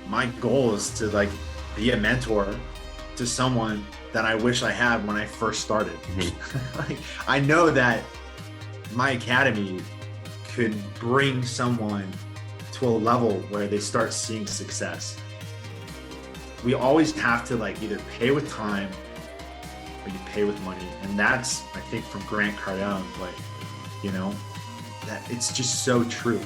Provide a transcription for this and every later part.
my goal is to like be a mentor to someone that I wish I had when I first started. Like, I know that my academy could bring someone to a level where they start seeing success. We always have to like either pay with time or you pay with money. And that's, I think, from Grant Cardone, like, you know, that it's just so true.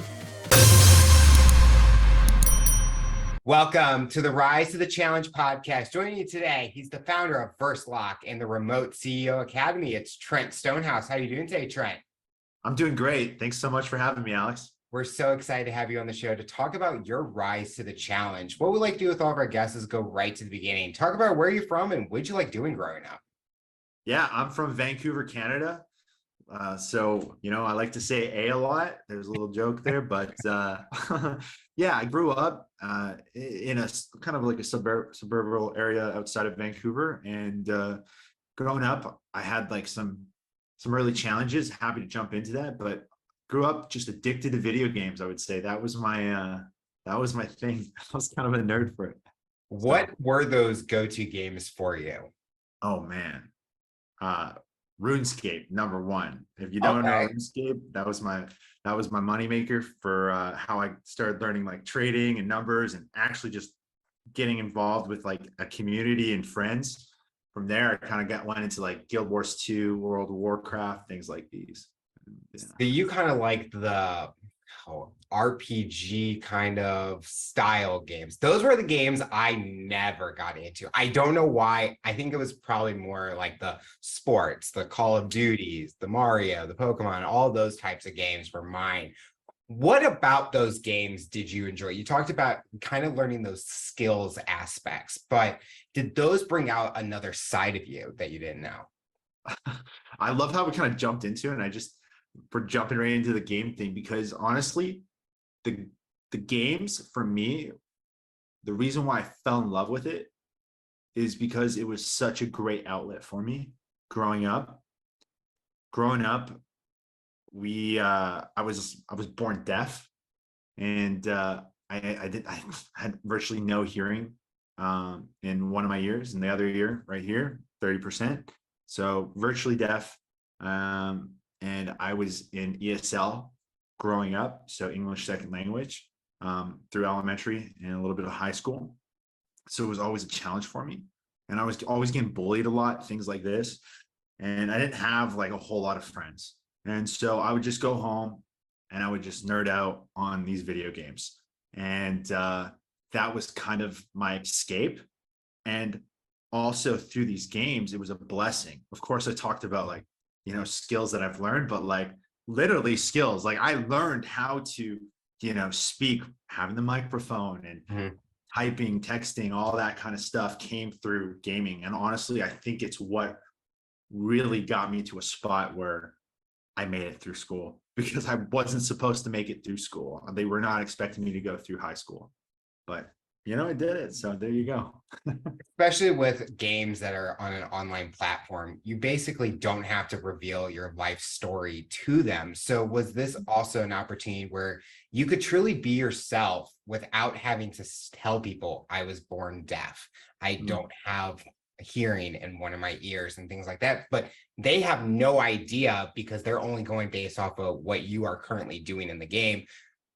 Welcome to the Rise to the Challenge podcast. Joining you today, he's the founder of First Lock and the Remote CEO Academy. It's Trent Stonehouse. How are you doing today, Trent? I'm doing great. Thanks so much for having me, Alex. We're so excited to have you on the show to talk about your rise to the challenge. What we like to do with all of our guests is go right to the beginning. Talk about where you're from and what you like doing growing up. Yeah, I'm from Vancouver, Canada. So, you know, I like to say a lot. There's a little joke there, but yeah, I grew up in a kind of like a suburban area outside of Vancouver. And growing up, I had like some early challenges. Happy to jump into that, but grew up just addicted to video games. I would say that was my thing. I was kind of a nerd for it. What were those go-to games for you? Oh man. RuneScape, number one. If you don't know RuneScape, that was my moneymaker for how I started learning like trading and numbers and actually just getting involved with like a community and friends. From there, I kind of went into like Guild Wars 2, World of Warcraft, things like these. Yeah. So you kind of like the RPG kind of style games. Those were the games I never got into. I don't know why. I think it was probably more like the sports, the Call of Duties, the Mario, the Pokemon, all those types of games were mine. What about those games did you enjoy? You talked about kind of learning those skills aspects, but did those bring out another side of you that you didn't know? I love how we kind of jumped into it, and we're jumping right into the game thing because honestly, the games for me, the reason why I fell in love with it is because it was such a great outlet for me growing up. I was born deaf, and I had virtually no hearing in one of my ears, and the other ear right here 30%, so virtually deaf. And I was in ESL growing up, so English second language, through elementary and a little bit of high school. So it was always a challenge for me. And I was always getting bullied a lot, things like this. And I didn't have like a whole lot of friends. And so I would just go home and I would just nerd out on these video games. And that was kind of my escape. And also through these games, it was a blessing. Of course, I talked about like, you know, skills that I've learned, but like literally skills. Like I learned how to, you know, speak, having the microphone and typing, texting, all that kind of stuff came through gaming. And honestly, I think it's what really got me to a spot where I made it through school, because I wasn't supposed to make it through school. They were not expecting me to go through high school, but you know, I did it. So there you go. Especially with games that are on an online platform, you basically don't have to reveal your life story to them. So was this also an opportunity where you could truly be yourself without having to tell people I was born deaf, I don't have hearing in one of my ears and things like that, but they have no idea because they're only going based off of what you are currently doing in the game.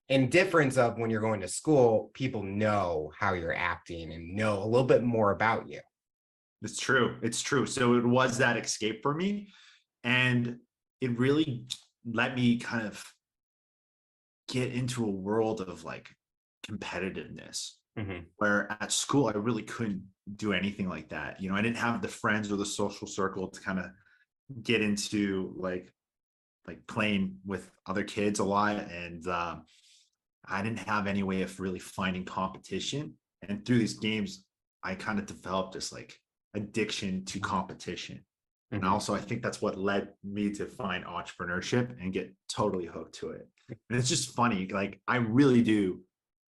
In difference of when you're going to school, people know how you're acting and know a little bit more about you. It's true. It's true. So it was that escape for me. And it really let me kind of get into a world of like competitiveness, where at school, I really couldn't do anything like that. You know, I didn't have the friends or the social circle to kind of get into like playing with other kids a lot. And I didn't have any way of really finding competition. And through these games, I kind of developed this like addiction to competition. And also, I think that's what led me to find entrepreneurship and get totally hooked to it. And it's just funny. Like, I really do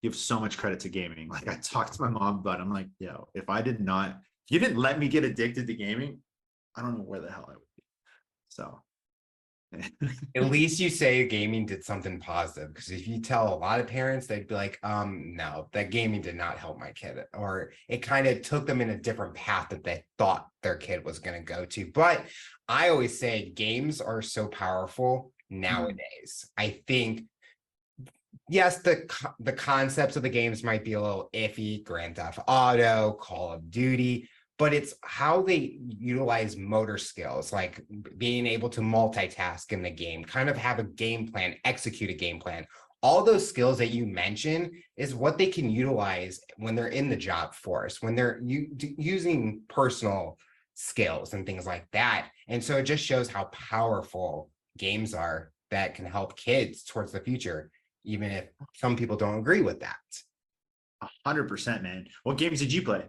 give so much credit to gaming. Like, I talked to my mom about it. I'm like, yo, if you didn't let me get addicted to gaming, I don't know where the hell I would be. So At least you say gaming did something positive, because if you tell a lot of parents, they'd be like, no, that gaming did not help my kid, or it kind of took them in a different path that they thought their kid was going to go to. But I always say games are so powerful nowadays. I think, yes, the concepts of the games might be a little iffy, Grand Theft Auto, Call of Duty, but it's how they utilize motor skills, like being able to multitask in the game, kind of have a game plan, execute a game plan. All those skills that you mentioned is what they can utilize when they're in the job force, when they're using personal skills and things like that. And so it just shows how powerful games are that can help kids towards the future, even if some people don't agree with that. 100%, man. What games did you play?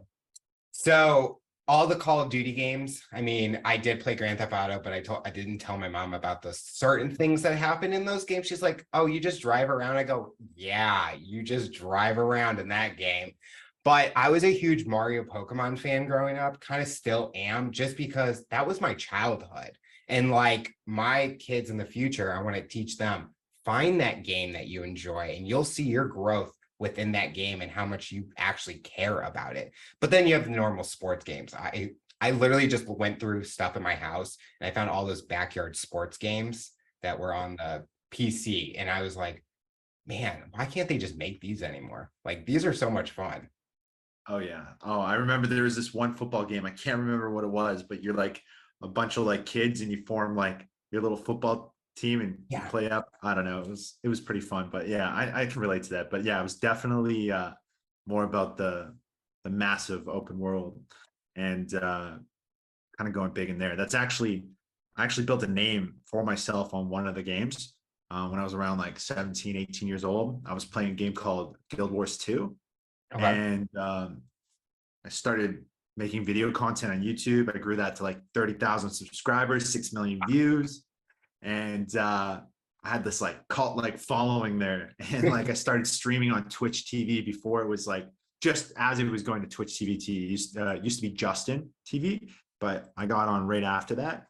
So all the Call of Duty games, I mean, I did play Grand Theft Auto, but I didn't tell my mom about the certain things that happen in those games. She's like, oh, you just drive around. I go, yeah, you just drive around in that game. But I was a huge Mario Pokemon fan growing up, kind of still am, just because that was my childhood. And like my kids in the future, I want to teach them, find that game that you enjoy, and you'll see your growth within that game and how much you actually care about it. But then you have the normal sports games. I literally just went through stuff in my house and I found all those backyard sports games that were on the PC. And I was like, man, why can't they just make these anymore? Like, these are so much fun. Oh yeah. Oh, I remember there was this one football game. I can't remember what it was, but you're like a bunch of like kids and you form like your little football team and you Yeah. play up. I don't know. It was pretty fun. But yeah, I can relate to that. But yeah, it was definitely more about the massive open world and kind of going big in there. I actually built a name for myself on one of the games. When I was around like 17, 18 years old, I was playing a game called Guild Wars 2. Okay. And I started making video content on YouTube. I grew that to like 30,000 subscribers, 6 million views. And I had this like cult like following there. And like I started streaming on Twitch TV before it was like, just as it was going to Twitch TV. Used to be Justin TV, but I got on right after that.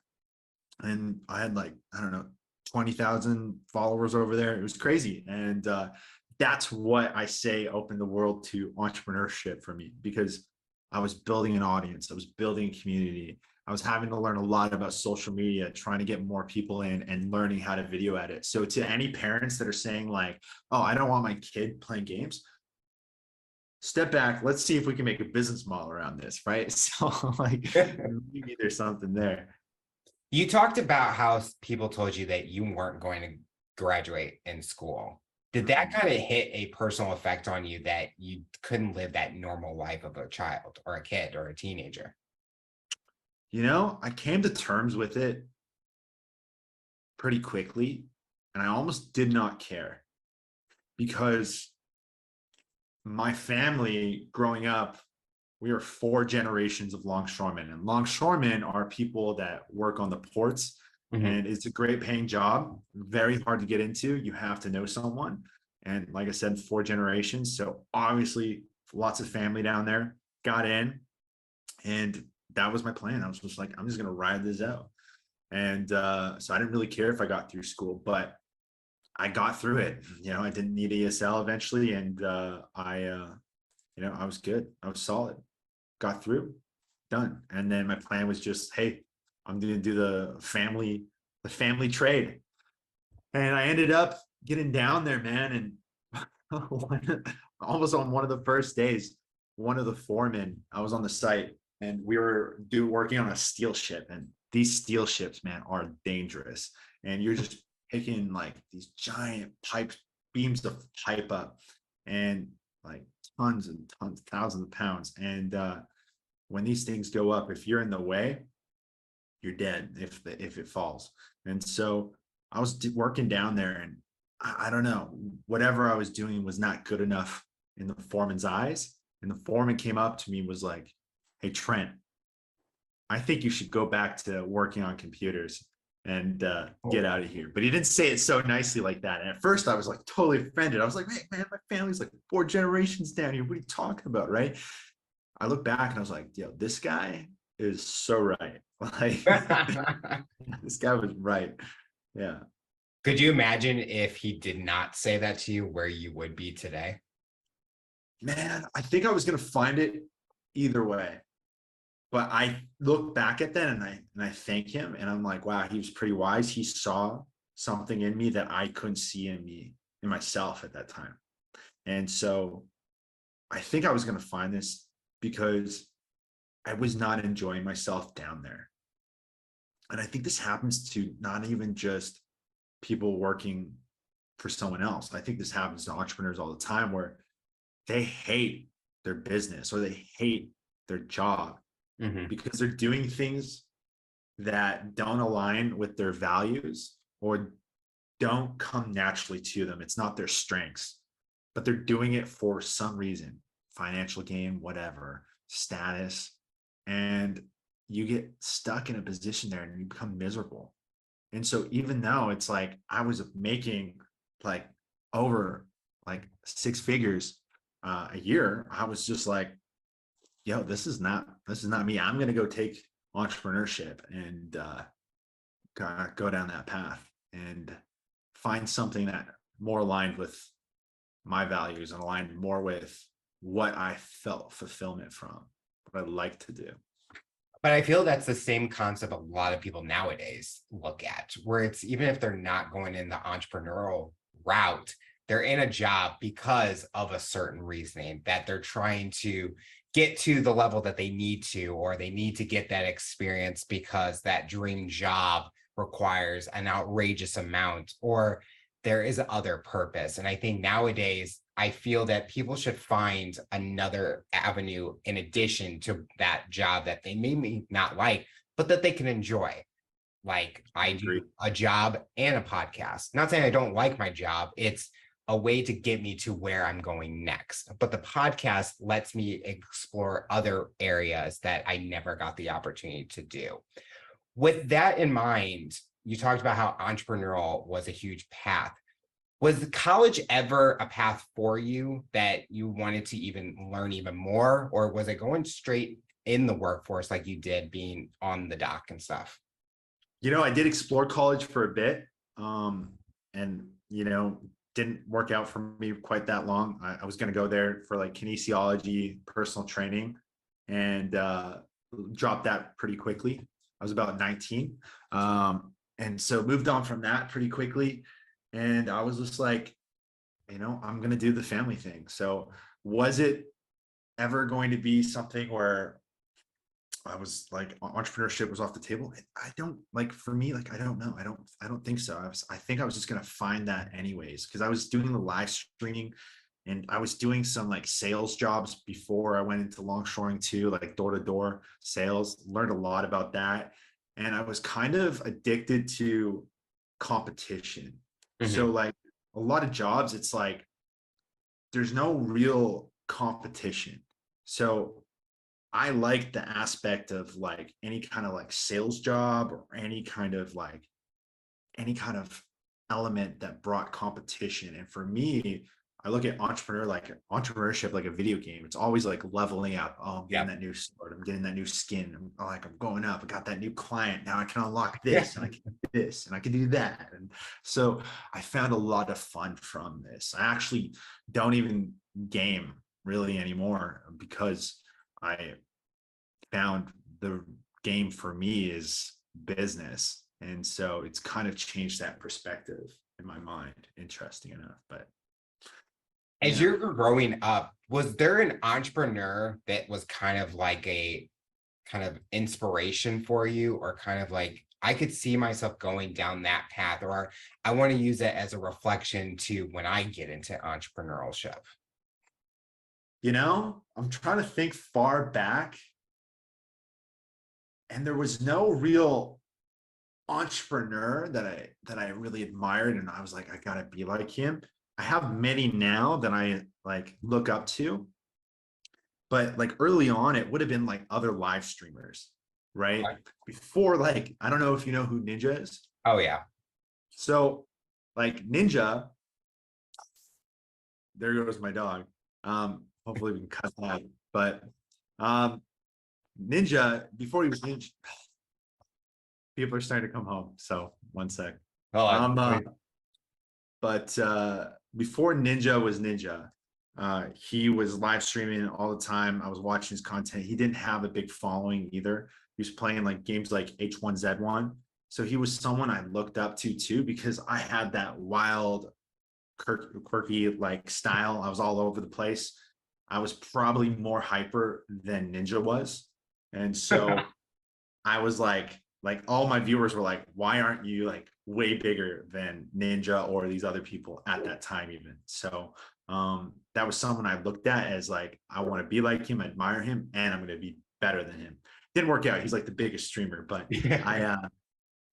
And I had like, I don't know, 20,000 followers over there. It was crazy. And that's what I say opened the world to entrepreneurship for me, because I was building an audience, I was building a community. I was having to learn a lot about social media, trying to get more people in and learning how to video edit. So to any parents that are saying like, oh, I don't want my kid playing games, step back, let's see if we can make a business model around this, right? So like maybe there's something there. You talked about how people told you that you weren't going to graduate in school. Did that kind of hit a personal effect on you that you couldn't live that normal life of a child or a kid or a teenager? You know, I came to terms with it pretty quickly and I almost did not care, because my family growing up, we are 4 generations of longshoremen, and longshoremen are people that work on the ports. Mhm. And it's a great paying job, very hard to get into. You have to know someone. And like I said, 4 generations. So obviously lots of family down there, got in, and that was my plan. I was just like, I'm just going to ride this out. And so I didn't really care if I got through school, but I got through it. You know, I didn't need ESL eventually. And you know, I was good. I was solid, got through, done. And then my plan was just, hey, I'm going to do the family trade. And I ended up getting down there, man. And almost on one of the first days, one of the foremen, I was on the site and we were working on a steel ship. And these steel ships, man, are dangerous. And you're just picking like these giant pipes, beams of pipe up, and like tons and tons, thousands of pounds. And when these things go up, if you're in the way, you're dead if it falls. And so I was working down there, and I don't know, whatever I was doing was not good enough in the foreman's eyes. And the foreman came up to me and was like, "Hey, Trent, I think you should go back to working on computers and get out of here." But he didn't say it so nicely like that. And at first I was like totally offended. I was like, "Hey, man, my family's like 4 generations down here. What are you talking about?" Right. I look back and I was like, yo, this guy is so right. Like this guy was right. Yeah. Could you imagine if he did not say that to you, where you would be today? Man, I think I was gonna find it either way. But I look back at that and I thank him and I'm like, wow, he was pretty wise. He saw something in me that I couldn't see in myself at that time. And so I think I was gonna find this because I was not enjoying myself down there. And I think this happens to not even just people working for someone else. I think this happens to entrepreneurs all the time where they hate their business or they hate their job Mhm. because they're doing things that don't align with their values or don't come naturally to them. It's not their strengths, but they're doing it for some reason, financial gain, whatever, status. And you get stuck in a position there and you become miserable. And so even though it's like I was making like over like six figures a year, I was just like, yo, this is not me. I'm gonna go take entrepreneurship and go down that path and find something that more aligned with my values and aligned more with what I felt fulfillment from, what I like to do. But I feel that's the same concept a lot of people nowadays look at, where it's even if they're not going in the entrepreneurial route, they're in a job because of a certain reasoning that they're trying to get to the level that they need to, or they need to get that experience because that dream job requires an outrageous amount, or there is other purpose. And I think nowadays, I feel that people should find another avenue in addition to that job that they may not like, but that they can enjoy. Like I I agree. do a job and a podcast. Not saying I don't like my job. It's a way to get me to where I'm going next. But the podcast lets me explore other areas that I never got the opportunity to do. With that in mind, you talked about how entrepreneurial was a huge path. Was college ever a path for you that you wanted to even learn even more, or was it going straight in the workforce like you did being on the dock and stuff? I did explore college for a bit, and didn't work out for me quite that long. I was going to go there for like kinesiology, personal training, and dropped that pretty quickly. I was about 19, and so moved on from that pretty quickly. And I was just like, I'm going to do the family thing. So was it ever going to be something where I was like entrepreneurship was off the table? I don't like for me, like I don't know. I don't think so. I think I was just gonna find that anyways, because I was doing the live streaming and I was doing some like sales jobs before I went into longshoring too, like door-to-door sales, learned a lot about that. And I was kind of addicted to competition. So Mhm. like a lot of jobs, it's like there's no real competition. So I like the aspect of like any kind of like sales job or any kind of element that brought competition. And for me, I look at entrepreneurship like a video game. It's always like leveling up. Oh, I'm getting Yep. that new sword. I'm getting that new skin. I'm going up. I got that new client. Now I can unlock Yeah. this and I can do this and I can do that. And so I found a lot of fun from this. I actually don't even game really anymore because I found the game for me is business. And so it's kind of changed that perspective in my mind, interesting enough. But As yeah, you were growing up, was there an entrepreneur that was kind of like a kind of inspiration for you, or kind of like, I could see myself going down that path, or I want to use it as a reflection to when I get into entrepreneurship? I'm trying to think far back, and there was no real entrepreneur that I really admired, and I was like, I gotta be like him. I have many now that I like look up to, but like early on, it would have been like other live streamers, right? Before, like, I don't know if you know who Ninja is. Oh yeah. So, like Ninja, there goes my dog. Hopefully we can cut that. But um, Ninja, before he was Ninja, people are starting to come home. So 1 sec. Well, Um, uh, but before Ninja was Ninja, he was live streaming all the time. I was watching his content. He didn't have a big following either. He was playing like games like H1Z1. So he was someone I looked up to too, because I had that wild, quirky like style. I was all over the place. I was probably more hyper than Ninja was. And so I was like all my viewers were like, why aren't you like way bigger than Ninja or these other people at that time even? So that was someone I looked at as like, I want to be like him, admire him, and I'm going to be better than him. Didn't work out. He's like the biggest streamer, but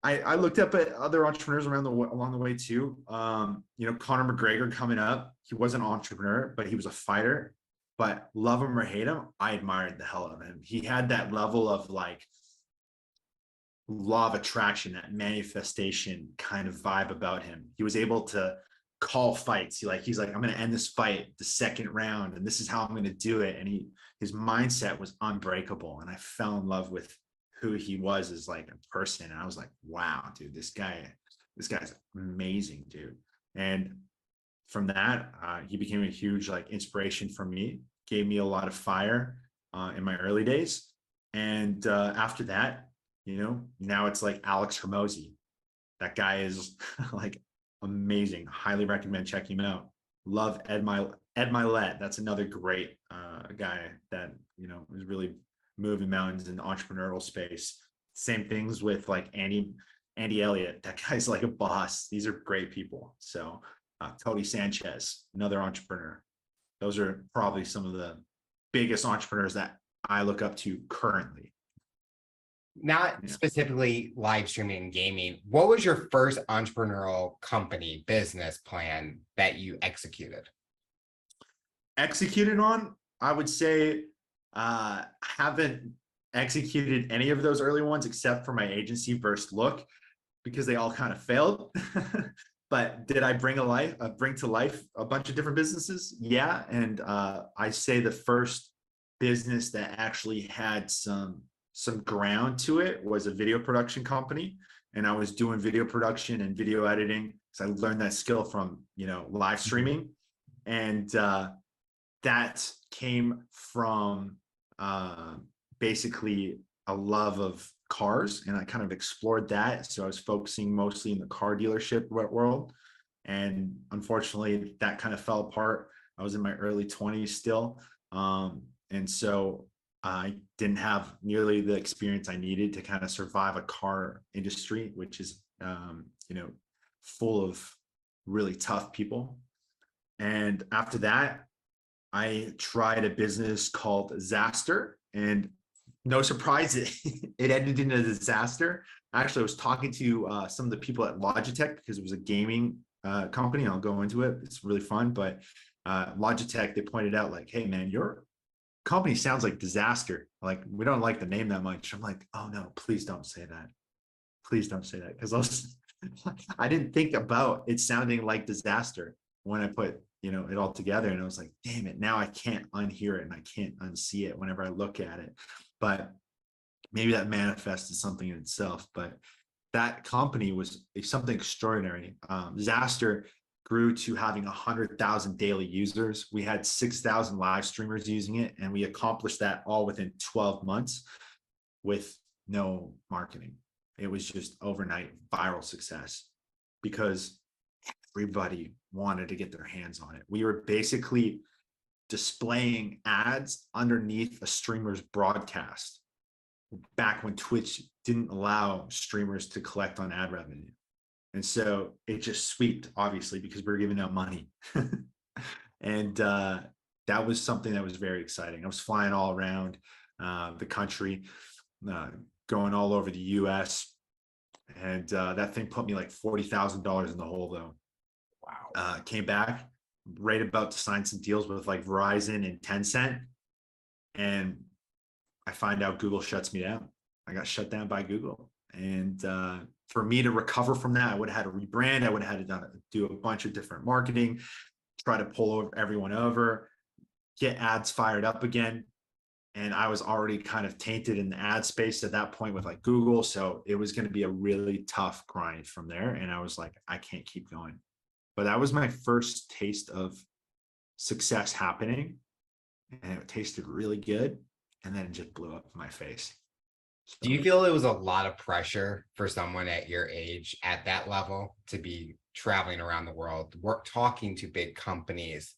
I looked up at other entrepreneurs along the way too. Conor McGregor coming up, he was an entrepreneur, but he was a fighter. But love him or hate him, I admired the hell out of him. He had that level of like law of attraction, that manifestation kind of vibe about him. He was able to call fights. He's like, I'm going to end this fight the second round, and this is how I'm going to do it. And his mindset was unbreakable. And I fell in love with who he was as like a person. And I was like, wow, dude, this guy's amazing, dude. And from that, he became a huge like inspiration for me, gave me a lot of fire in my early days. And after that, now it's like Alex Hermosi. That guy is like amazing. Highly recommend checking him out. Love Ed Milet. That's another great guy that is really moving mountains in the entrepreneurial space. Same things with like Andy Elliott. That guy's like a boss. These are great people. So Cody Sanchez, another entrepreneur. Those are probably some of the biggest entrepreneurs that I look up to currently. Not specifically live streaming and gaming. What was your first entrepreneurial company business plan that you executed? Executed on, I would say, haven't executed any of those early ones except for my agency First Look, because they all kind of failed. But did I bring to life a bunch of different businesses? Yeah. And I say the first business that actually had some ground to it was a video production company. And I was doing video production and video editing. So I learned that skill from, live streaming. And that came from basically a love of cars, and I kind of explored that. So I was focusing mostly in the car dealership world. And unfortunately, that kind of fell apart. I was in my early 20s still. And so I didn't have nearly the experience I needed to kind of survive a car industry, which is, full of really tough people. And after that, I tried a business called Zaster, and no surprise, it ended in a disaster. Actually, I was talking to some of the people at Logitech, because it was a gaming company. I'll go into it. It's really fun. But Logitech, they pointed out like, hey, man, your company sounds like disaster. Like, we don't like the name that much. I'm like, oh, no, please don't say that. Please don't say that. Because I didn't think about it sounding like disaster when I put it all together. And I was like, damn it, now I can't unhear it and I can't unsee it whenever I look at it. But maybe that manifested something in itself. But that company was something extraordinary. Zaster grew to having 100,000 daily users. We had 6,000 live streamers using it, and we accomplished that all within 12 months with no marketing. It was just overnight viral success because everybody wanted to get their hands on it. We were basically displaying ads underneath a streamer's broadcast back when Twitch didn't allow streamers to collect on ad revenue. And so it just swept, obviously, because we're giving out money. And that was something that was very exciting. I was flying all around the country, going all over the US. And that thing put me like $40,000 in the hole, though. Wow. Came back, right about to sign some deals with like Verizon and Tencent. And I find out Google shuts me down. I got shut down by Google. And for me to recover from that, I would have had to rebrand. I would have had to do a bunch of different marketing, try to pull everyone over, get ads fired up again. and I was already kind of tainted in the ad space at that point with like Google. So it was going to be a really tough grind from there. And I was like, I can't keep going. But that was my first taste of success happening. And it tasted really good. And then it just blew up in my face. Do you So feel it was a lot of pressure for someone at your age at that level to be traveling around the world, talking to big companies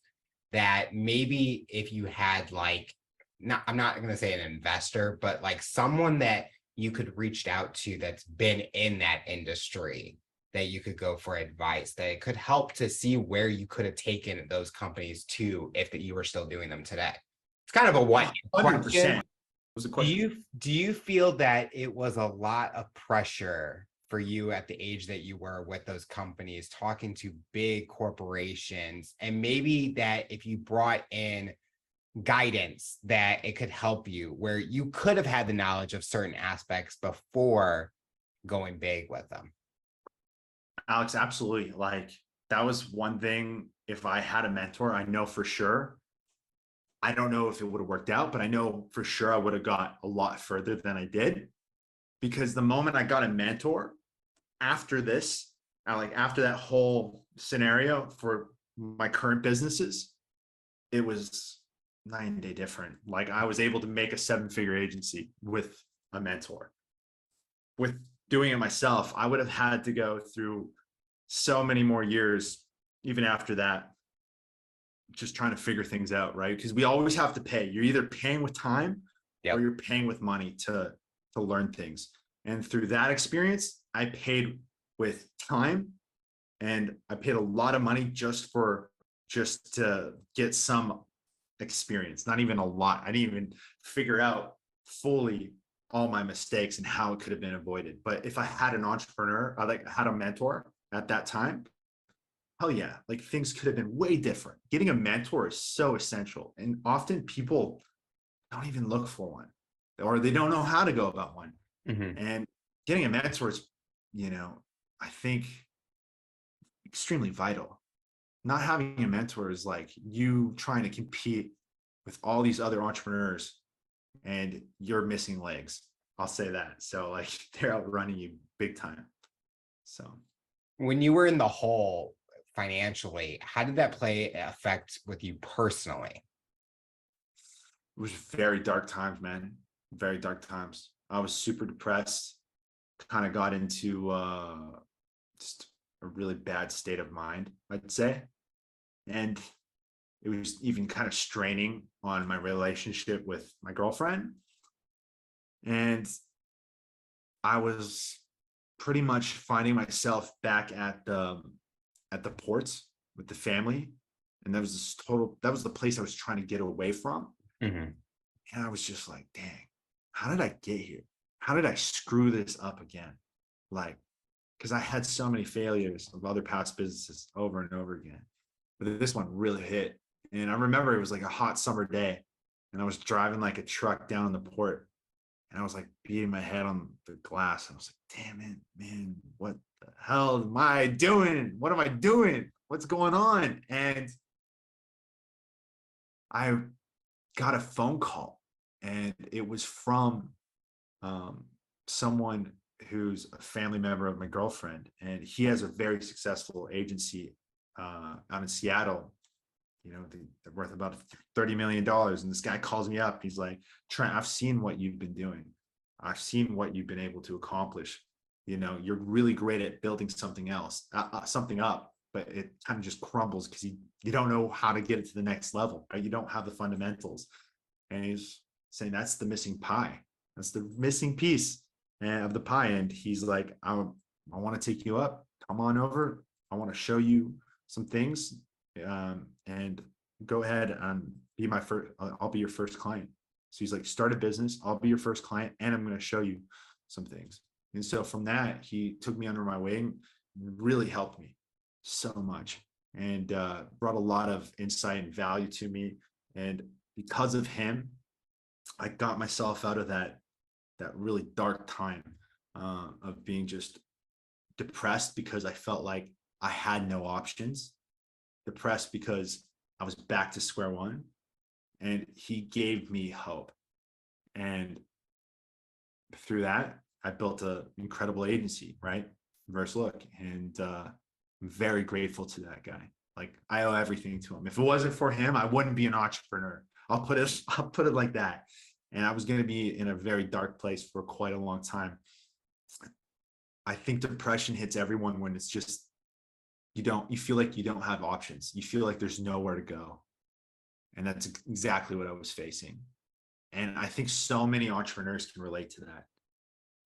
that maybe if you had like, not, I'm not going to say an investor, but like someone that you could reach out to that's been in that industry that you could go for advice that it could help to see where you could have taken those companies to if that you were still doing them today? It's kind of a what question. 100% was a Do question. you feel that it was a lot of pressure for you at the age that you were with those companies, talking to big corporations, and maybe that if you brought in guidance that it could help you, where you could have had the knowledge of certain aspects before going big with them? Alex, absolutely. Like that was one thing. If I had a mentor, I know for sure. I don't know if it would have worked out, but I know for sure I would have got a lot further than I did, because the moment I got a mentor after this, like after that whole scenario for my current businesses, it was 9 day different. Like I was able to make a 7-figure agency with a mentor. With doing it myself, I would have had to go through so many more years, even after that, just trying to figure things out, right? Because we always have to pay. You're either paying with time or Yep. you're paying with money to learn things. And through that experience, I paid with time, and I paid a lot of money just to get some experience. Not even a lot. I didn't even figure out fully all my mistakes and how it could have been avoided. But if I had an entrepreneur, I like had a mentor at that time, hell yeah, like things could have been way different. Getting a mentor is so essential. And often people don't even look for one, or they don't know how to go about one. Mhm. And getting a mentor is, I think extremely vital. Not having a mentor is like you trying to compete with all these other entrepreneurs and you're missing legs. I'll say that. So like they're outrunning you big time. So When you were in the hole financially, how did that play effect with you personally? it was very dark times, man. Very dark times. I was super depressed, kind of got into just a really bad state of mind, I'd say. And it was even kind of straining on my relationship with my girlfriend. And I was pretty much finding myself back at the ports with the family. And that was the place I was trying to get away from. Mhm. And I was just like, dang, how did I get here? How did I screw this up again? Like, because I had so many failures of other past businesses over and over again. But this one really hit. And I remember it was like a hot summer day, and I was driving like a truck down the port, and I was like beating my head on the glass. And I was like, damn it, man, what the hell am I doing? What am I doing? What's going on? And I got a phone call, and it was from um, someone who's a family member of my girlfriend, and he has a very successful agency out in Seattle. They're worth about $30 million. And this guy calls me up. He's like, Trent, I've seen what you've been doing. I've seen what you've been able to accomplish. You're really great at building something else, something up, but it kind of just crumbles because you don't know how to get it to the next level, right? You don't have the fundamentals. And he's saying that's the missing pie. That's the missing piece of the pie. And he's like, I want to take you up. Come on over. I want to show you some things, and go ahead and be my first. I'll be your first client. So he's like, start a business. I'll be your first client, and I'm going to show you some things. And so from that, he took me under my wing, really helped me so much, and brought a lot of insight and value to me. And because of him, I got myself out of that really dark time of being just depressed because I felt like I had no options, depressed because I was back to square one, and he gave me hope. And through that, I built an incredible agency, right? Reverse Look. And I'm very grateful to that guy. Like, I owe everything to him. If it wasn't for him, I wouldn't be an entrepreneur. I'll put it like that. And I was going to be in a very dark place for quite a long time. I think depression hits everyone when it's just, you feel like you don't have options. You feel like there's nowhere to go. And that's exactly what I was facing. And I think so many entrepreneurs can relate to that,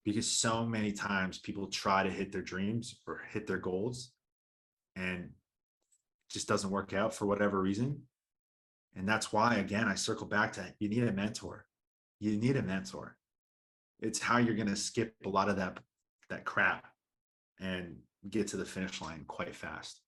because so many times people try to hit their dreams or hit their goals and just doesn't work out for whatever reason. And that's why, again, I circle back to, you need a mentor. You need a mentor. It's how you're going to skip a lot of that crap and get to the finish line quite fast.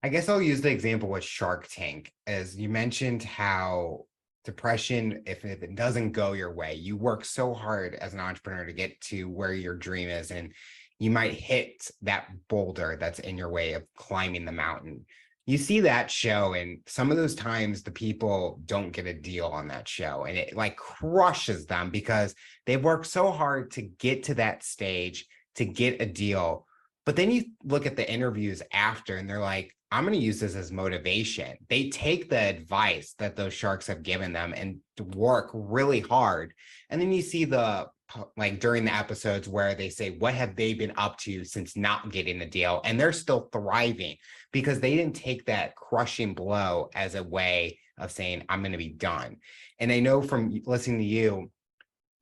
I guess I'll use the example with Shark Tank, as you mentioned how depression, if it doesn't go your way, you work so hard as an entrepreneur to get to where your dream is, and you might hit that boulder that's in your way of climbing the mountain. You see that show, and some of those times the people don't get a deal on that show, and it like crushes them because they've worked so hard to get to that stage to get a deal. But then you look at the interviews after and they're like, I'm going to use this as motivation. They take the advice that those sharks have given them and work really hard. And then you see like during the episodes where they say, what have they been up to since not getting a deal? And they're still thriving because they didn't take that crushing blow as a way of saying, I'm going to be done. And I know from listening to you,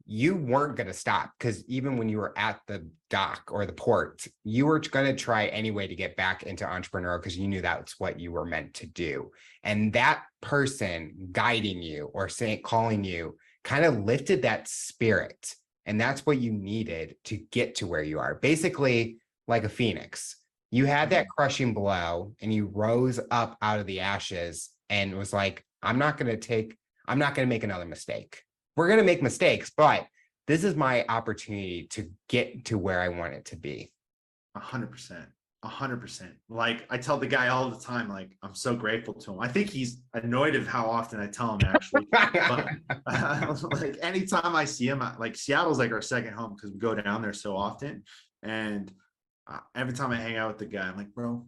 you weren't going to stop, because even when you were at the dock or the port, you were going to try anyway to get back into entrepreneur because you knew that's what you were meant to do. And that person guiding you or calling you kind of lifted that spirit. And that's what you needed to get to where you are. Basically, like a phoenix. You had that crushing blow and you rose up out of the ashes and was like, I'm not going to make another mistake. We're going to make mistakes, but this is my opportunity to get to where I want it to be. 100%. 100%. Like, I tell the guy all the time, like, I'm so grateful to him. I think he's annoyed of how often I tell him, actually. But like, anytime I see him, like, Seattle's like our second home because we go down there so often. And every time I hang out with the guy, I'm like, bro,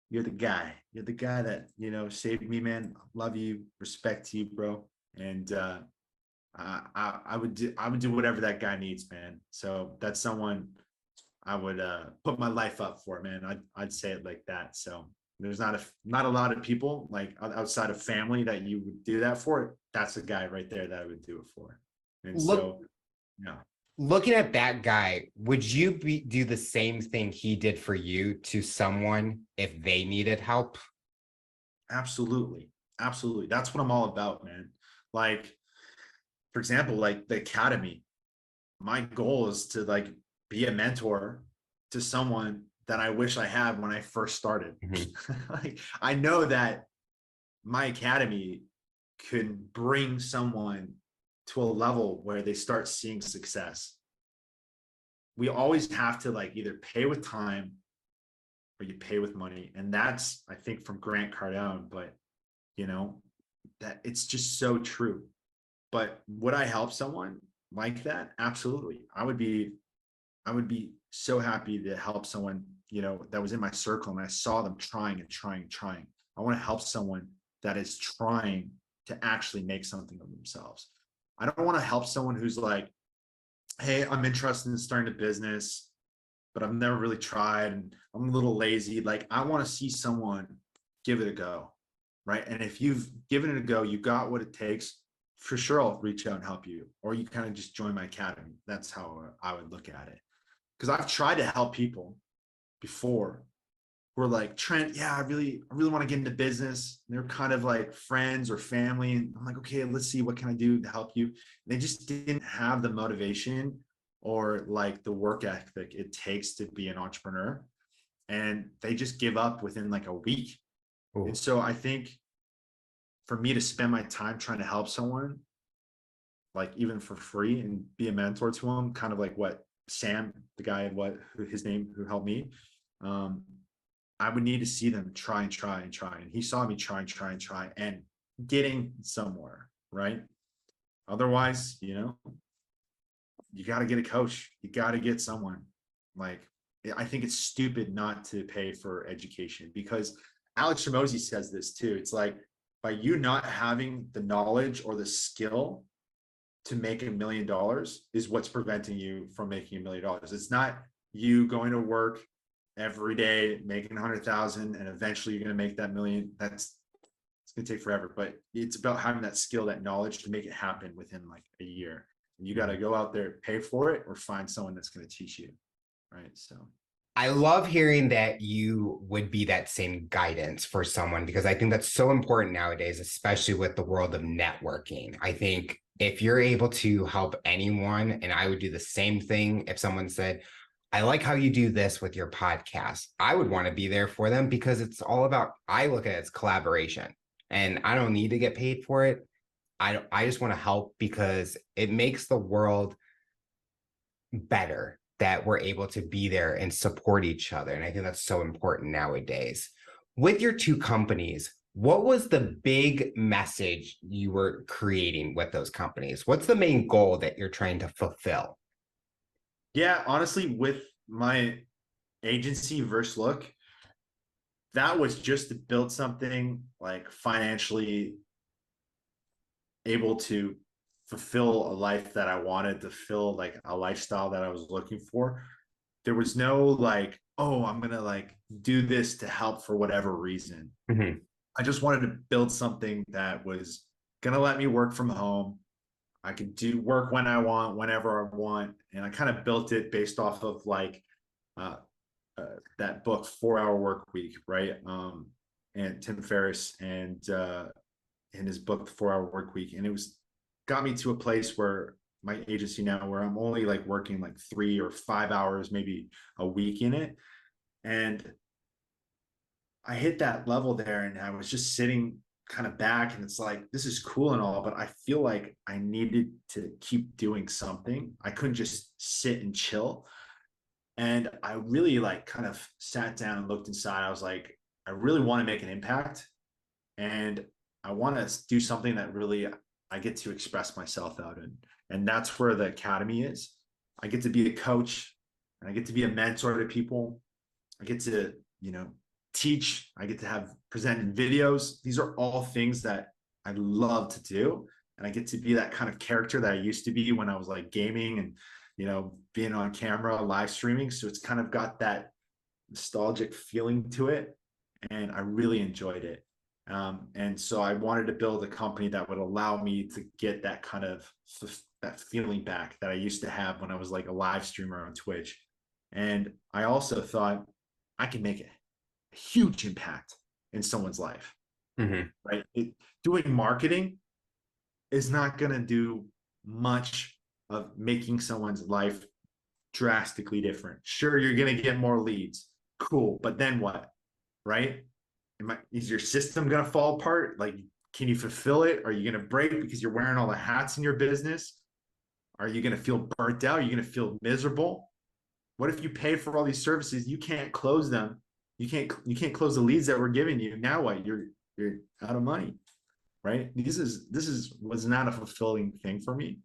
you're the guy. You're the guy that, saved me, man. Love you, respect to you, bro. And I would do whatever that guy needs, man. So that's someone I would put my life up for, man. I'd say it like that. So there's not a lot of people like outside of family that you would do that for. That's the guy right there that I would do it for. And looking at that guy, would you do the same thing he did for you to someone if they needed help? Absolutely. Absolutely. That's what I'm all about, man. Like, for example, like the academy, my goal is to like be a mentor to someone that I wish I had when I first started. Like, I know that my academy could bring someone to a level where they start seeing success. We always have to like either pay with time or you pay with money. And that's, I think, from Grant Cardone, but that it's just so true. But would I help someone like that? Absolutely. I would be so happy to help someone, that was in my circle and I saw them trying and trying and trying. I want to help someone that is trying to actually make something of themselves. I don't want to help someone who's like, hey, I'm interested in starting a business, but I've never really tried and I'm a little lazy. Like, I want to see someone give it a go, right? And if you've given it a go, you got what it takes, for sure I'll reach out and help you, or you kind of just join my academy. That's how I would look at it. Because I've tried to help people before who are like, Trent, yeah, I really want to get into business. And they're kind of like friends or family. And I'm like, okay, let's see, what can I do to help you? And they just didn't have the motivation or like the work ethic it takes to be an entrepreneur. And they just give up within like a week. Ooh. And so I think for me to spend my time trying to help someone, like even for free, and be a mentor to them, kind of like what Sam, the guy, who helped me, I would need to see them try and try and try. And he saw me try and try and try and getting somewhere, right? Otherwise, you know, you got to get a coach. You got to get someone. Like, I think it's stupid not to pay for education, because Alex Hormozy says this too. It's like, by you not having the knowledge or the skill to make $1 million is what's preventing you from making $1 million. It's not you going to work every day, making 100,000, and eventually you're going to make that million. It's going to take forever, but it's about having that skill, that knowledge to make it happen within like a year. And you got to go out there, pay for it, or find someone that's going to teach you. Right. So I love hearing that you would be that same guidance for someone, because I think that's so important nowadays, especially with the world of networking. I think if you're able to help anyone, and I would do the same thing if someone said, I like how you do this with your podcast, I would want to be there for them, because it's all about, I look at it as collaboration, and I don't need to get paid for it. I just want to help because it makes the world better that we're able to be there and support each other. And I think that's so important nowadays. With your two companies, what was the big message you were creating with those companies? What's the main goal that you're trying to fulfill? yeah, honestly, with my agency Verse Look, that was just to build something like financially able to fulfill a life that I wanted to fill, like a lifestyle that I was looking for. There was no like, oh, I'm gonna like do this to help for whatever reason. Mm-hmm. I just wanted to build something that was gonna let me work from home. I could do work when I want, whenever I want. And I kind of built it based off of like uh, that book, 4 Hour Work Week, right? And Tim Ferriss and in his book, The 4 Hour Work Week. And it was got me to a place where my agency now, where I'm only like working like 3 or 5 hours, maybe a week in it. And I hit that level there, and I was just sitting kind of back, and it's like, this is cool and all, but I feel like I needed to keep doing something. I couldn't just sit and chill. And I really like kind of sat down and looked inside. I was like, I really want to make an impact, and I want to do something that really I get to express myself out in. And that's where the academy is. I get to be a coach, and I get to be a mentor to people. I get to, you know, teach. I get to have presented videos. These are all things that I love to do. And I get to be that kind of character that I used to be when I was like gaming and, you know, being on camera, live streaming. So it's kind of got that nostalgic feeling to it. And I really enjoyed it. And so I wanted to build a company that would allow me to get that kind of that feeling back that I used to have when I was like a live streamer on Twitch. And I also thought I can make a huge impact in someone's life, Mm-hmm. right? Doing marketing is not going to do much of making someone's life drastically different. Sure, you're going to get more leads. Cool. But then what? Right? Is your system going to fall apart? Like, can you fulfill it? Are you going to break because you're wearing all the hats in your business? Are you going to feel burnt out? Are you going to feel miserable? What if you pay for all these services, you can't close them? You can't close the leads that we're giving you. Now what? You're out of money, right? This was not a fulfilling thing for me,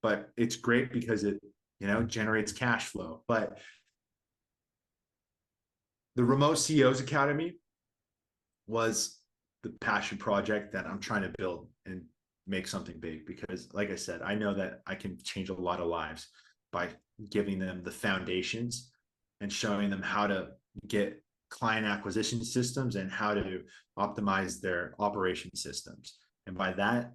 but it's great because it, you know, generates cash flow. But the Remote CEOs Academy was the passion project that I'm trying to build and make something big, because like I said, I know that I can change a lot of lives by giving them the foundations and showing them how to get client acquisition systems and how to optimize their operation systems. And by that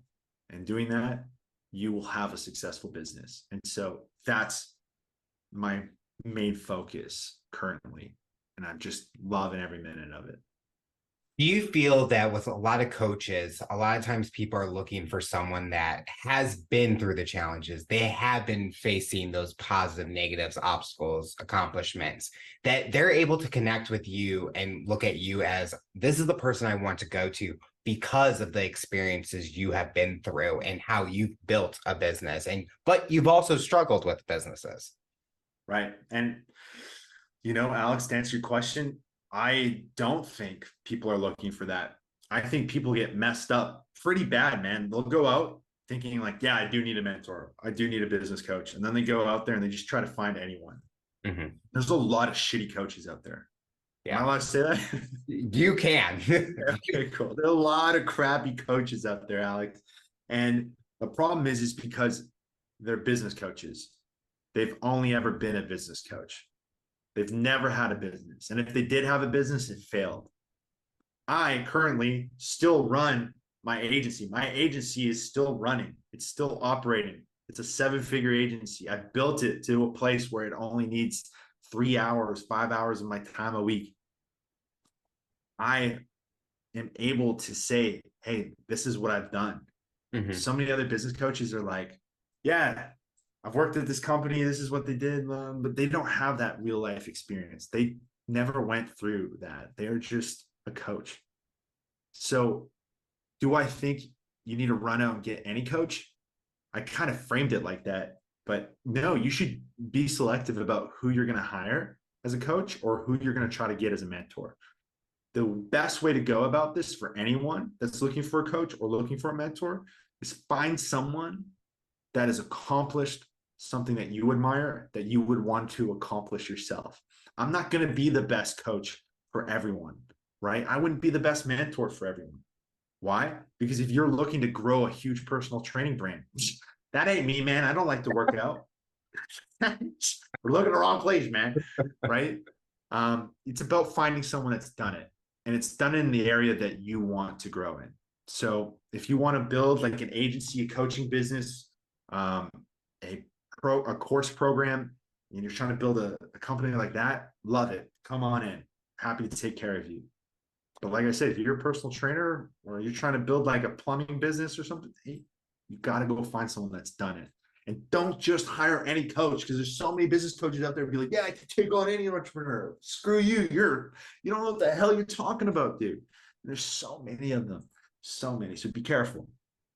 and doing that, you will have a successful business. And so that's my main focus currently. And I'm just loving every minute of it. Do you feel that with a lot of coaches, a lot of times people are looking for someone that has been through the challenges, they have been facing those positive, negatives, obstacles, accomplishments, that they're able to connect with you and look at you as, this is the person I want to go to because of the experiences you have been through and how you've built a business, but you've also struggled with businesses. Right. And, you know, Alex, to answer your question, I don't think people are looking for that. I think people get messed up pretty bad, man. They'll go out thinking like, yeah, I do need a mentor. I do need a business coach. And then they go out there and they just try to find anyone. Mhm. There's a lot of shitty coaches out there. Am I Yeah, allowed to say that? you can. Okay, cool. There are a lot of crappy coaches out there, Alex. And the problem is because they're business coaches. They've only ever been a business coach. They've never had a business. And if they did have a business, it failed. I currently still run my agency. My agency is still running. It's still operating. It's a 7-figure agency. I built it to a place where it only needs 3 hours, 5 hours of my time a week. I am able to say, hey, this is what I've done. Mhm. So many other business coaches are like, yeah, I've worked at this company. This is what they did. But they don't have that real life experience. They never went through that. They're just a coach. So do I think you need to run out and get any coach? I kind of framed it like that. But no, you should be selective about who you're going to hire as a coach or who you're going to try to get as a mentor. The best way to go about this for anyone that's looking for a coach or looking for a mentor is find someone that has accomplished something that you admire, that you would want to accomplish yourself. I'm not going to be the best coach for everyone, right? I wouldn't be the best mentor for everyone. Why? Because if you're looking to grow a huge personal training brand, that ain't me, man. I don't like to work out. We're looking at the wrong place, man. Right? It's about finding someone that's done it, and it's done in the area that you want to grow in. So if you want to build like an agency, a coaching business, um, a course program, and you're trying to build a company like that, love it. Come on in. Happy to take care of you. But like I said, if you're a personal trainer or you're trying to build like a plumbing business or something, hey, you got to go find someone that's done it. And don't just hire any coach, because there's so many business coaches out there be like, yeah, I can take on any entrepreneur. Screw you. You don't know what the hell you're talking about, dude. And there's so many of them. So many. So be careful.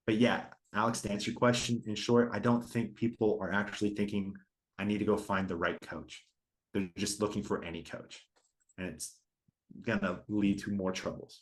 But yeah, Alex, to answer your question, in short, I don't think people are actually thinking, I need to go find the right coach. They're just looking for any coach. And it's gonna lead to more troubles.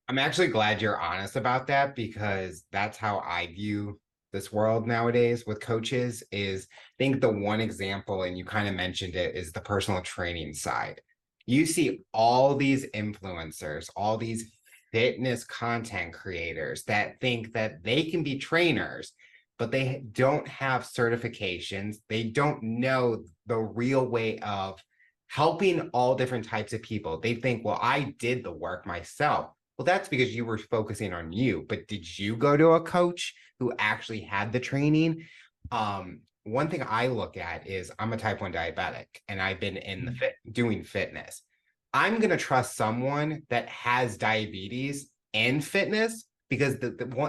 I'm actually glad you're honest about that, because that's how I view this world nowadays with coaches. Is I think the one example, and you kind of mentioned it, is the personal training side. You see all these influencers, all these fitness content creators that think that they can be trainers, but they don't have certifications. They don't know the real way of helping all different types of people. They think, well, I did the work myself. Well, that's because you were focusing on you, but did you go to a coach who actually had the training? One thing I look at is, I'm a type 1 diabetic and I've been in the doing fitness. I'm going to trust someone that has diabetes and fitness, because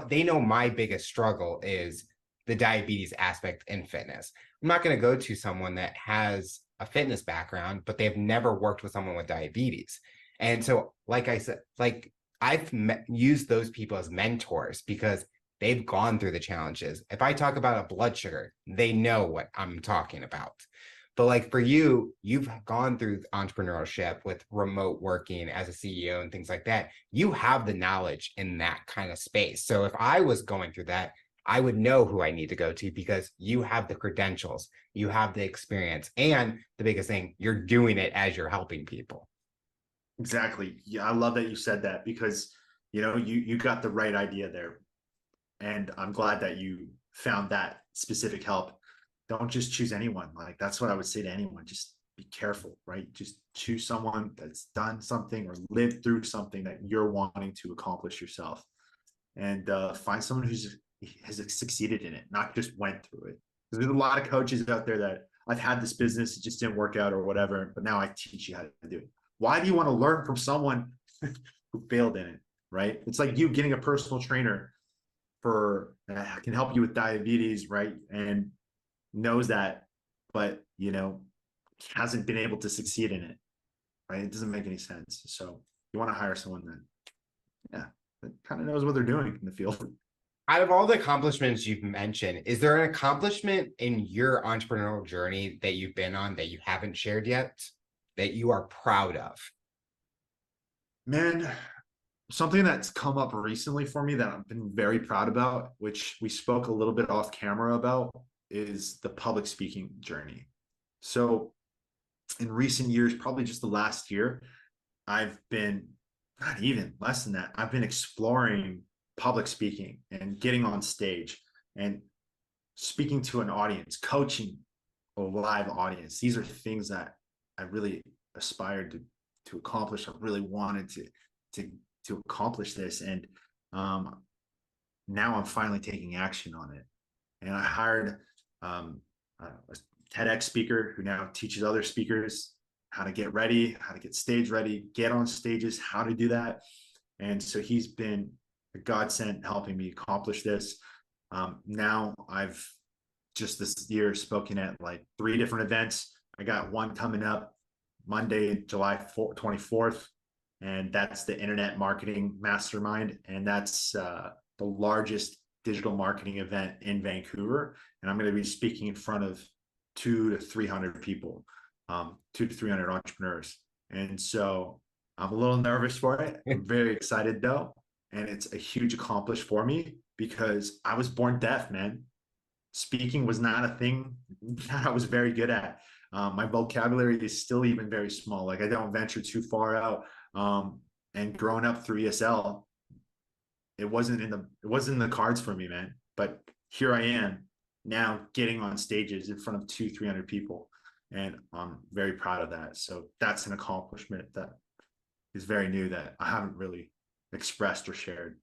they know my biggest struggle is the diabetes aspect in fitness. I'm not going to go to someone that has a fitness background, but they've never worked with someone with diabetes. And so, like I said, like I've used those people as mentors because they've gone through the challenges. If I talk about a blood sugar, they know what I'm talking about. But like for you, you've gone through entrepreneurship with remote working as a CEO and things like that. You have the knowledge in that kind of space. So if I was going through that, I would know who I need to go to, because you have the credentials, you have the experience, and the biggest thing, you're doing it as you're helping people. Exactly. Yeah, I love that you said that, because you got the right idea there. And I'm glad that you found that specific help. Don't just choose anyone. Like, that's what I would say to anyone. Just be careful, right? Just choose someone that's done something or lived through something that you're wanting to accomplish yourself. And find someone who's has succeeded in it, not just went through it. Because there's a lot of coaches out there that, I've had this business, it just didn't work out or whatever, but now I teach you how to do it. Why do you want to learn from someone who failed in it, right? It's like you getting a personal trainer for can help you with diabetes, right? And knows that, but hasn't been able to succeed in it, right? It doesn't make any sense. So you want to hire someone that kind of knows what they're doing in the field. Out of all the accomplishments you've mentioned, is there an accomplishment in your entrepreneurial journey that you've been on that you haven't shared yet, that you are proud of? Man, something that's come up recently for me that I've been very proud about, which we spoke a little bit off camera about, is the public speaking journey. So in recent years, probably just the last year, I've been, not even less than that, I've been exploring public speaking and getting on stage and speaking to an audience, coaching a live audience. These are things that I really aspired to accomplish. I really wanted to to accomplish this, and um, now I'm finally taking action on it. And I hired a TEDx speaker who now teaches other speakers how to get ready, how to get stage ready, get on stages, how to do that. And so he's been a godsend helping me accomplish this. Now I've just this year spoken at like 3 different events. I got one coming up Monday, July 24th, and that's the Internet Marketing Mastermind. And that's the largest digital marketing event in Vancouver. And I'm going to be speaking in front of 200 to 300 people, 200 to 300 entrepreneurs. And so I'm a little nervous for it. I'm very excited though. And it's a huge accomplishment for me because I was born deaf, man. Speaking was not a thing that I was very good at. My vocabulary is still even very small. Like I don't venture too far out. And growing up through ESL, it wasn't in the cards for me, man. But here I am now getting on stages in front of 200-300 people. And I'm very proud of that. So that's an accomplishment that is very new that I haven't really expressed or shared.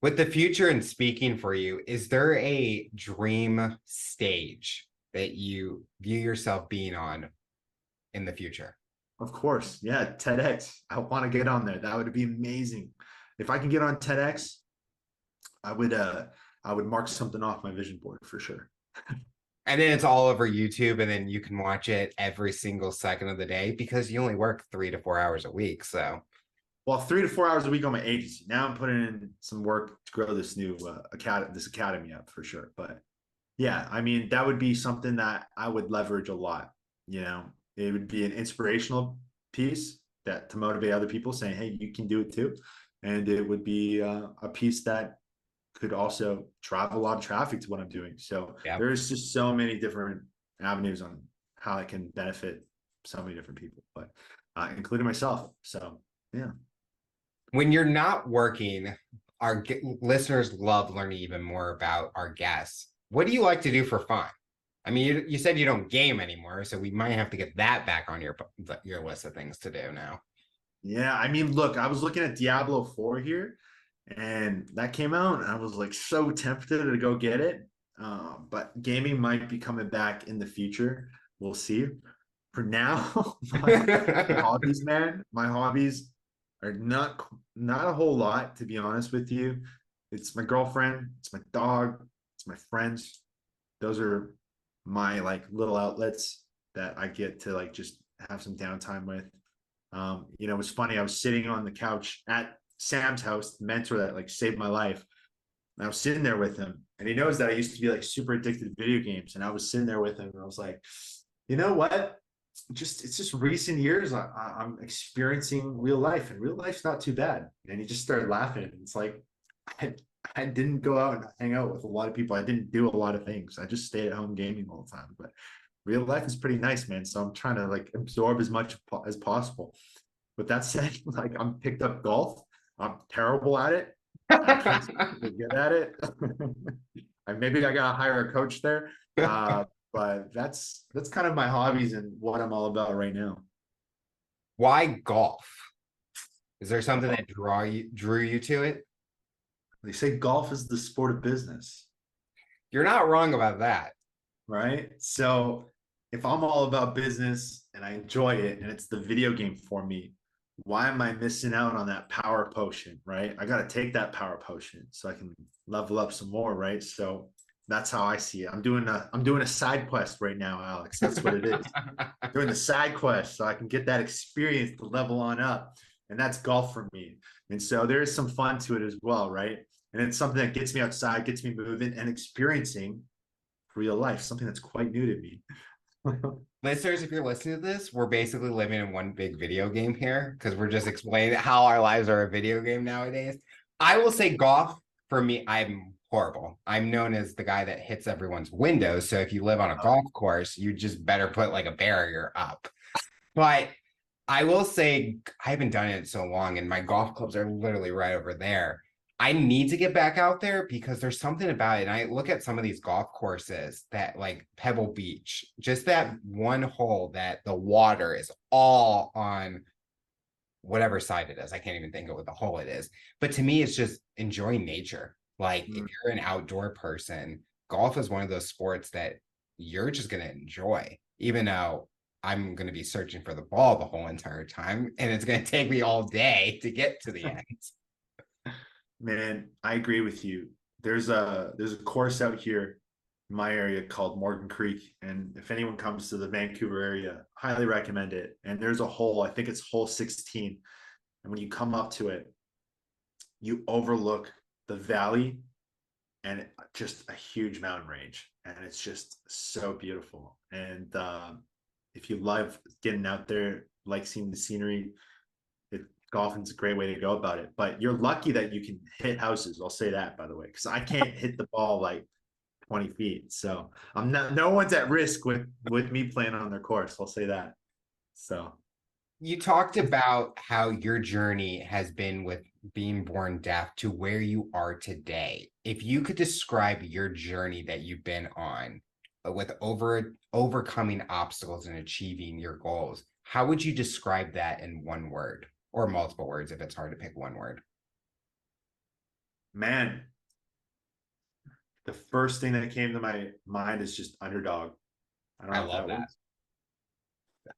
With the future in speaking for you, is there a dream stage that you view yourself being on in the future? Of course. Yeah. TEDx. I want to get on there. That would be amazing. If I can get on TEDx, I would mark something off my vision board for sure. And then it's all over YouTube, and then you can watch it every single second of the day because you only work 3 to 4 hours a week. So, well, 3 to 4 hours a week on my agency. Now I'm putting in some work to grow this new academy up for sure. But yeah, I mean, that would be something that I would leverage a lot. You know, it would be an inspirational piece that to motivate other people, saying, "Hey, you can do it too," and it would be a piece that could also drive a lot of traffic to what I'm doing. So yeah. there's just so many different avenues on how it can benefit so many different people, but including myself. So yeah. When you're not working, our listeners love learning even more about our guests. What do you like to do for fun? I mean, you said you don't game anymore, so we might have to get that back on your list of things to do now. Yeah, I mean, look, I was looking at Diablo 4 here, and that came out, and I was like so tempted to go get it. But gaming might be coming back in the future. We'll see. For now, my hobbies, man, my hobbies are not a whole lot, to be honest with you. It's my girlfriend, it's my dog, it's my friends. Those are my like little outlets that I get to like just have some downtime with. You know, it was funny. I was sitting on the couch at Sam's house, the mentor that like saved my life. And I was sitting there with him, and he knows that I used to be like super addicted to video games. And I was sitting there with him, and I was like, you know what? It's just recent years I'm experiencing real life, and real life's not too bad. And he just started laughing. It's like I didn't go out and hang out with a lot of people. I didn't do a lot of things. I just stayed at home gaming all the time. But real life is pretty nice, man. So I'm trying to like absorb as much as possible. With that said, like I'm picked up golf. I'm terrible at it. I'm trying to get good at it. Maybe I gotta hire a coach there. But that's kind of my hobbies and what I'm all about right now. Why golf? Is there something that drew you to it? They say golf is the sport of business. You're not wrong about that. Right? So if I'm all about business and I enjoy it and it's the video game for me, why am I missing out on that power potion? Right? I got to take that power potion so I can level up some more. Right? So that's how I see it. I'm doing a side quest right now, Alex. That's what it is. Doing the side quest so I can get that experience to level on up. And that's golf for me. And so there is some fun to it as well, right? And it's something that gets me outside, gets me moving and experiencing real life, something that's quite new to me. Listeners, if you're listening to this, we're basically living in one big video game here because we're just explaining how our lives are a video game nowadays. I will say golf for me, I'm horrible. I'm known as the guy that hits everyone's windows. So if you live on a golf course, you just better put like a barrier up. But I will say I haven't done it in so long, and my golf clubs are literally right over there. I need to get back out there because there's something about it. And I look at some of these golf courses that like Pebble Beach, just that one hole that the water is all on whatever side it is. I can't even think of what the hole it is. But to me, it's just enjoying nature. Like if Mm. you're an outdoor person, golf is one of those sports that you're just going to enjoy, even though I'm going to be searching for the ball the whole entire time. And it's going to take me all day to get to the end. Man, I agree with you. There's a course out here in my area called Morgan Creek, and if anyone comes to the Vancouver area, highly recommend it. And there's a hole, I think it's hole 16, and when you come up to it, you overlook the valley and just a huge mountain range, and it's just so beautiful. And if you love getting out there, like seeing the scenery, golfing's a great way to go about it. But you're lucky that you can hit houses. I'll say that, by the way, because I can't hit the ball like 20 feet. So I'm not. No one's at risk with me playing on their course. I'll say that. So You talked about how your journey has been with being born deaf to where you are today. If you could describe your journey that you've been on with overcoming obstacles and achieving your goals, how would you describe that in one word or multiple words if it's hard to pick one word? man, the first thing that came to my mind is just underdog. I don't I know if love that that. was.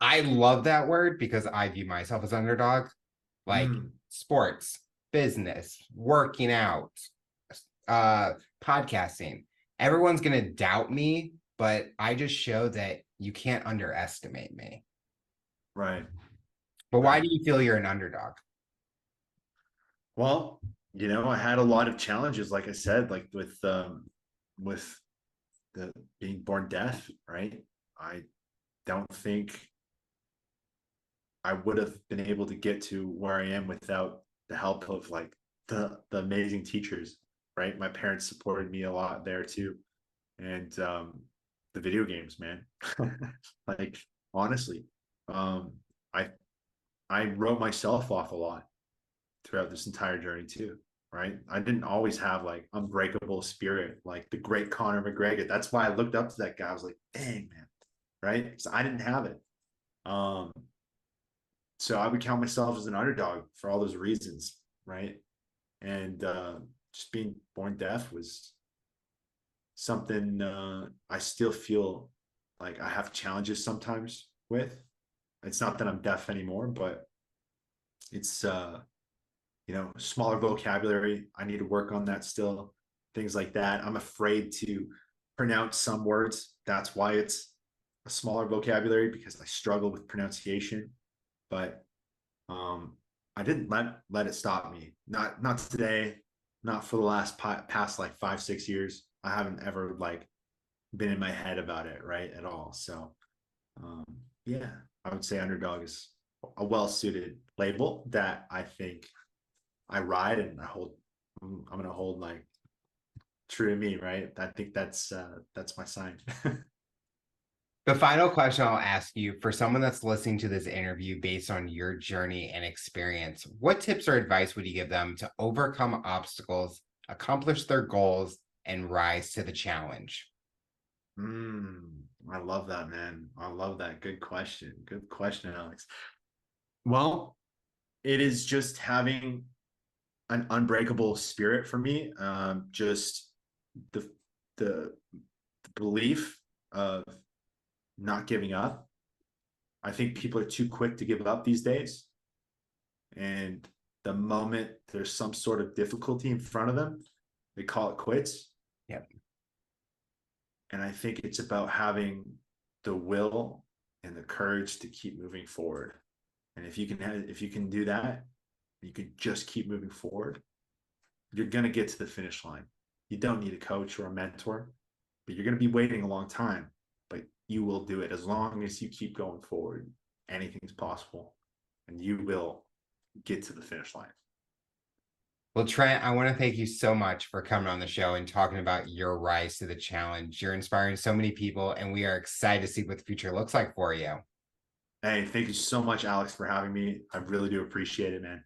I love that word because I view myself as underdog, like Mm, sports, business, working out, uh, podcasting. Everyone's gonna doubt me, but I just show that you can't underestimate me. right, But why right. do you feel you're an underdog? Well, I had a lot of challenges, like I said, like with the being born deaf, right? I don't think I would have been able to get to where I am without the help of like the amazing teachers, right? My parents supported me a lot there too. And the video games, man. Like honestly, um I I wrote myself off a lot throughout this entire journey too, right? I didn't always have like unbreakable spirit, like the great Conor McGregor. That's why I looked up to that guy. I was like, dang, man, right? Because I didn't have it. Um, so I would count myself as an underdog for all those reasons, right? And just being born deaf was something I still feel like I have challenges sometimes with. It's not that I'm deaf anymore, but it's smaller vocabulary. I need to work on that still. Things like that. I'm afraid to pronounce some words. That's why it's a smaller vocabulary, because I struggle with pronunciation. But I didn't let it stop me. Not today. Not for the past like 5-6 years. I haven't ever like been in my head about it, right, at all. So um, yeah, I would say underdog is a well suited label that I think I ride and I'm gonna hold like true to me, right? I think that's my sign. The final question I'll ask you for someone that's listening to this interview based on your journey and experience, what tips or advice would you give them to overcome obstacles, accomplish their goals, and rise to the challenge? I love that, man. I love that. Good question. Good question, Alex. Well, it is just having an unbreakable spirit for me. Just the the belief of not giving up. I think people are too quick to give up these days. And the moment there's some sort of difficulty in front of them, they call it quits. Yep. And I think it's about having the will and the courage to keep moving forward. And if you can do that, you can just keep moving forward, you're going to get to the finish line. You don't need a coach or a mentor, but you're going to be waiting a long time. But you will do it. As long as you keep going forward, anything's possible, and you will get to the finish line. Well, Trent, I want to thank you so much for coming on the show and talking about your rise to the challenge. You're inspiring so many people, and we are excited to see what the future looks like for you. Hey, thank you so much, Alex, for having me. I really do appreciate it, man.